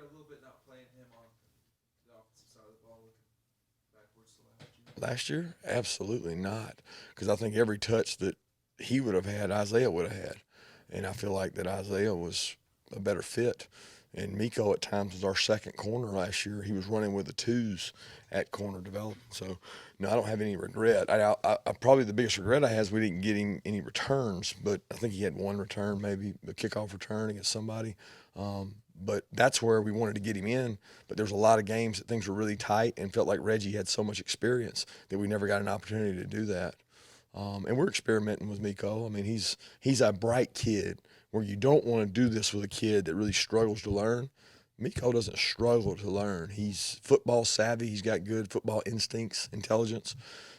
a little bit not playing him on the offensive side of the ball looking backwards to last year? Last year, absolutely not, because I think every touch that he would have had, Isaiah would have had, and I feel like that Isaiah was a better fit. And Miko at times was our second corner last year. He was running with the twos at corner development. So, no, I don't have any regret. I probably the biggest regret I had is we didn't get him any returns, but I think he had one return, maybe a kickoff return against somebody. But that's where we wanted to get him in. But there's a lot of games that things were really tight and felt like Reggie had so much experience that we never got an opportunity to do that. And we're experimenting with Miko. I mean, he's a bright kid where you don't want to do this with a kid that really struggles to learn. Miko doesn't struggle to learn. He's football savvy. He's got good football instincts, intelligence.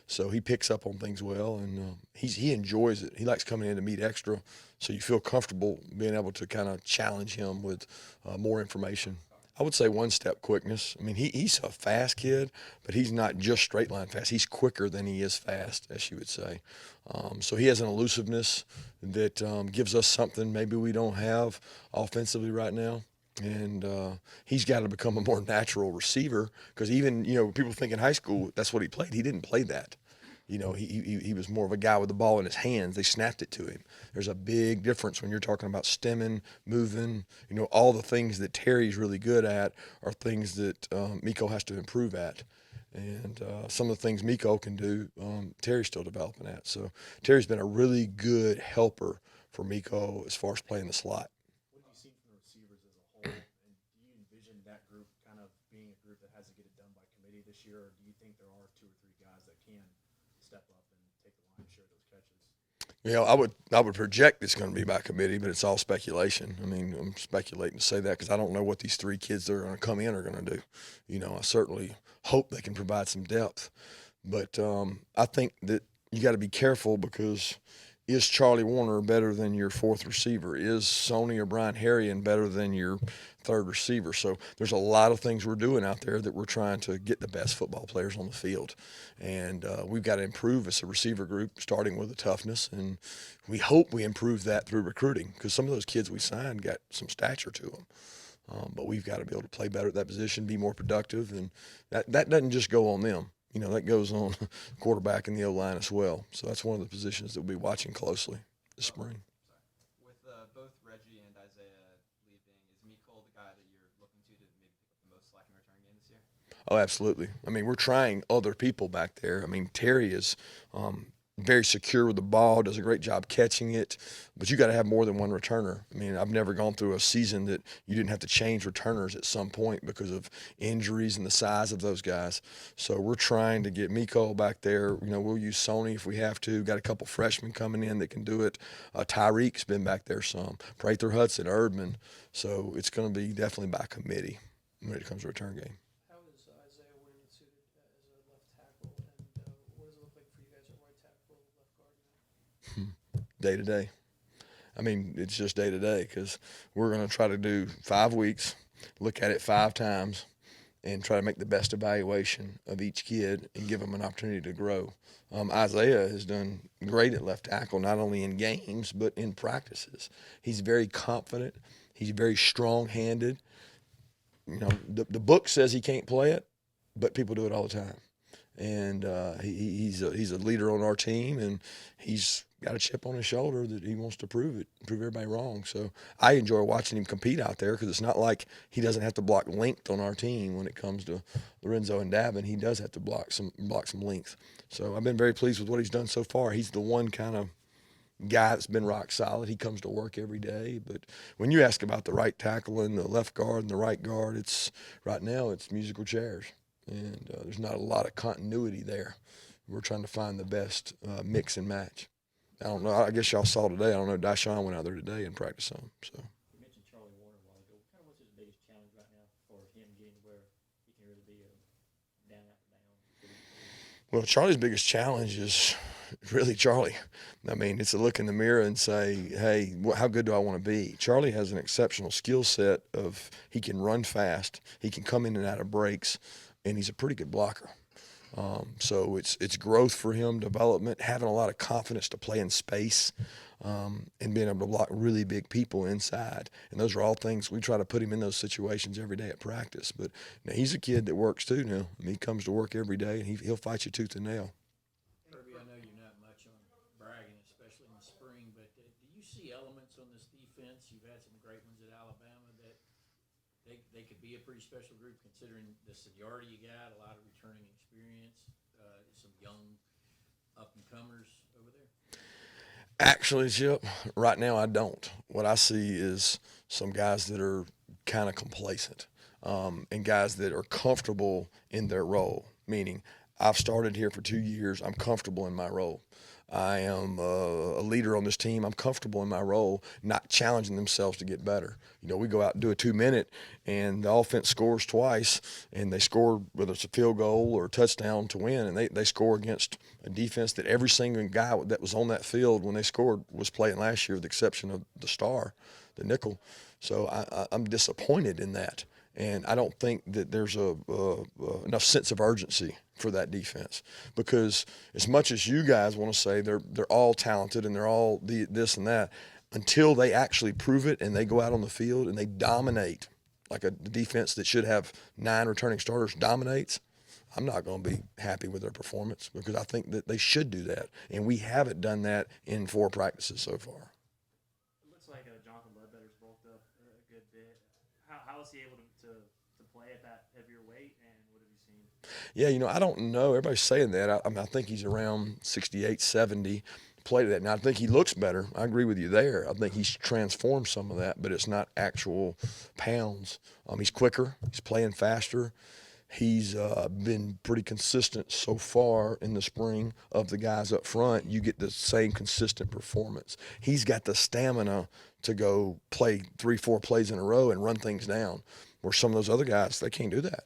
So he picks up on things well, and he enjoys it. He likes coming in to meet extra, so you feel comfortable being able to kind of challenge him with more information. I would say one step quickness. I mean, he's a fast kid, but he's not just straight line fast. He's quicker than he is fast, as you would say. So he has an elusiveness that gives us something maybe we don't have offensively right now. And he's got to become a more natural receiver because even, people think in high school that's what he played. He didn't play that. He was more of a guy with the ball in his hands. They snapped it to him. There's a big difference when you're talking about stemming, moving. All the things that Terry's really good at are things that Miko has to improve at. And some of the things Miko can do, Terry's still developing at. So Terry's been a really good helper for Miko as far as playing the slot. What have you seen from the receivers as a whole, and do you envision that group kind of being a group that has to get it done by committee this year, or do you think there are two or three guys that can step up and take the lion's share of those catches? I would project it's going to be by committee, but it's all speculation. I mean, I'm speculating to say that because I don't know what these three kids that are going to come in are going to do. I certainly hope they can provide some depth, but I think that you got to be careful because is Charlie Warner better than your fourth receiver? Is Sony or Brian Harrion better than your third receiver? So there's a lot of things we're doing out there that we're trying to get the best football players on the field. And we've got to improve as a receiver group, starting with the toughness. And we hope we improve that through recruiting because some of those kids we signed got some stature to them. But we've got to be able to play better at that position, be more productive. And that doesn't just go on them. That goes on quarterback and the O-line as well. So that's one of the positions that we'll be watching closely this spring. With both Reggie and Isaiah leaving, is Miko the guy that you're looking to maybe pick up the most slack in return game this year? Oh, absolutely. I mean, we're trying other people back there. I mean, Terry is very secure with the ball, does a great job catching it, but you got to have more than one returner. I mean, I've never gone through a season that you didn't have to change returners at some point because of injuries and the size of those guys. So we're trying to get Miko back there. We'll use Sony if we have to. Got a couple freshmen coming in that can do it. Tyreek's been back there some. Prather Hudson, Erdman. So it's going to be definitely by committee when it comes to return game. How is Isaiah Wynn suited as a left tackle, and what does it look like for you guys at right tackle, left guard now? Day to day. I mean, it's just day to day because we're going to try to do 5 weeks, look at it 5 times, and try to make the best evaluation of each kid and give them an opportunity to grow. Isaiah has done great at left tackle, not only in games but in practices. He's very confident. He's very strong-handed. The book says he can't play it, but people do it all the time. And he's a leader on our team, and he's got a chip on his shoulder that he wants to prove everybody wrong. So I enjoy watching him compete out there because it's not like he doesn't have to block length on our team when it comes to Lorenzo and Davin. He does have to block some length. So I've been very pleased with what he's done so far. He's the one kind of guy that's been rock solid. He comes to work every day. But when you ask about the right tackle and the left guard and the right guard, right now it's musical chairs. And there's not a lot of continuity there. We're trying to find the best mix and match. I don't know. I guess y'all saw today. I don't know. Dashawn went out there today and practiced some. So. You mentioned Charlie Warner a while ago. Kind of what's his biggest challenge right now for him getting where he can really be a down after down? Well, Charlie's biggest challenge is really Charlie. I mean, it's a look in the mirror and say, hey, how good do I want to be? Charlie has an exceptional skill set of he can run fast, he can come in and out of breaks, and he's a pretty good blocker. So it's growth for him, development, having a lot of confidence to play in space. and being able to block really big people inside. And those are all things we try to put him in those situations every day at practice. But now he's a kid that works too now. I mean, he comes to work every day, and he'll fight you tooth and nail. Kirby, I know you're not much on bragging, especially in the spring, but do you see elements on this defense? You've had some great ones at Alabama that they could be a pretty special group considering the seniority you got, a lot of returning experience, some young up-and-comers over there. Actually, Chip, right now I don't. What I see is some guys that are kind of complacent, and guys that are comfortable in their role, meaning I've started here for 2 years. I'm comfortable in my role. I am a leader on this team. I'm comfortable in my role, not challenging themselves to get better. You know, we go out and do a 2-minute, and the offense scores twice, and they score, whether it's a field goal or a touchdown to win, and they score against a defense that every single guy that was on that field when they scored was playing last year, with the exception of the star, the nickel. So I'm disappointed in that. And I don't think that there's enough sense of urgency for that defense, because as much as you guys want to say they're all talented and they're all this and that, until they actually prove it and they go out on the field and they dominate like a defense that should have 9 returning starters dominates, I'm not going to be happy with their performance, because I think that they should do that. And we haven't done that in 4 practices so far. It looks like Jonathan Ledbetter's bulked up a good bit. How is he able to play at that heavier weight, and what have you seen? Yeah, you know, I don't know. Everybody's saying that. I mean, I think he's around 68, 70, played at that. Now, I think he looks better. I agree with you there. I think he's transformed some of that, but it's not actual pounds. He's quicker. He's playing faster. He's been pretty consistent so far in the spring. Of the guys up front, you get the same consistent performance. He's got the stamina to go play 3-4 plays in a row and run things down, where some of those other guys, they can't do that.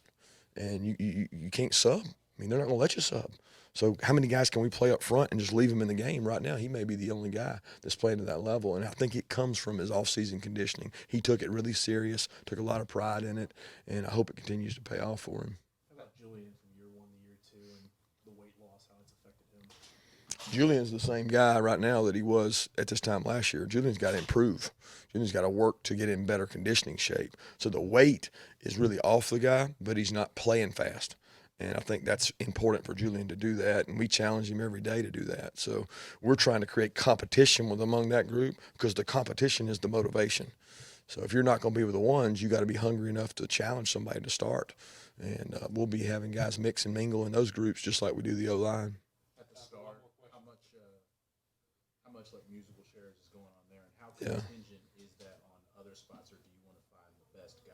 And you can't sub. I mean, they're not going to let you sub. So how many guys can we play up front and just leave him in the game? Right now, he may be the only guy that's playing to that level, and I think it comes from his off-season conditioning. He took it really serious, took a lot of pride in it, and I hope it continues to pay off for him. How about Julian from year 1 to year 2 and the weight loss, how it's affected him? Julian's the same guy right now that he was at this time last year. Julian's got to improve. Julian's got to work to get in better conditioning shape. So the weight is really off the guy, but he's not playing fast. And I think that's important for Julian to do that, and we challenge him every day to do that. So we're trying to create competition among that group, because the competition is the motivation. So if you're not going to be with the ones, you got to be hungry enough to challenge somebody to start. And we'll be having guys mix and mingle in those groups just like we do the O-line. At the start, how much like musical chairs is going on there, and how contingent is that on other spots, or do you want to find the best guy?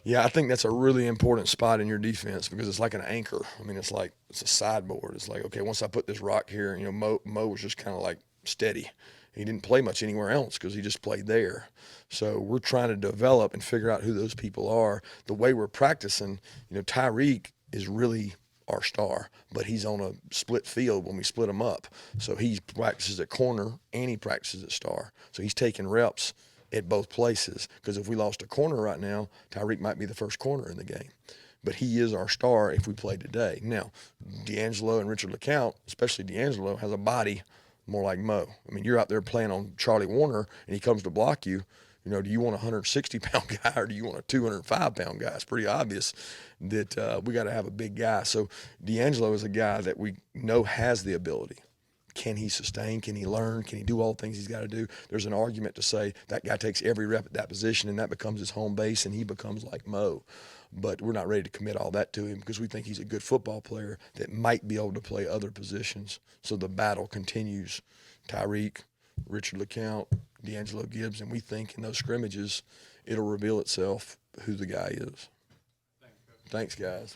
Yeah, I think that's a really important spot in your defense, because it's like an anchor. I mean, it's a sideboard. It's like, okay, once I put this rock here, you know, Mo was just kind of like steady. He didn't play much anywhere else because he just played there. So we're trying to develop and figure out who those people are. The way we're practicing, you know, Tyreek is really our star, but he's on a split field when we split him up. So he practices at corner and he practices at star. So he's taking reps at both places, because if we lost a corner right now, Tyreek might be the first corner in the game. But he is our star if we play today. Now, D'Angelo and Richard LeCount, especially D'Angelo, has a body more like Mo. I mean, you're out there playing on Charlie Warner, and he comes to block you. You know, do you want a 160-pound guy or do you want a 205-pound guy? It's pretty obvious that we got to have a big guy. So D'Angelo is a guy that we know has the ability. Can he sustain? Can he learn? Can he do all the things he's got to do? There's an argument to say that guy takes every rep at that position, and that becomes his home base, and he becomes like Mo. But we're not ready to commit all that to him, because we think he's a good football player that might be able to play other positions. So the battle continues. Tyreek, Richard LeCount, D'Angelo Gibbs, and we think in those scrimmages it'll reveal itself who the guy is. Thanks, guys.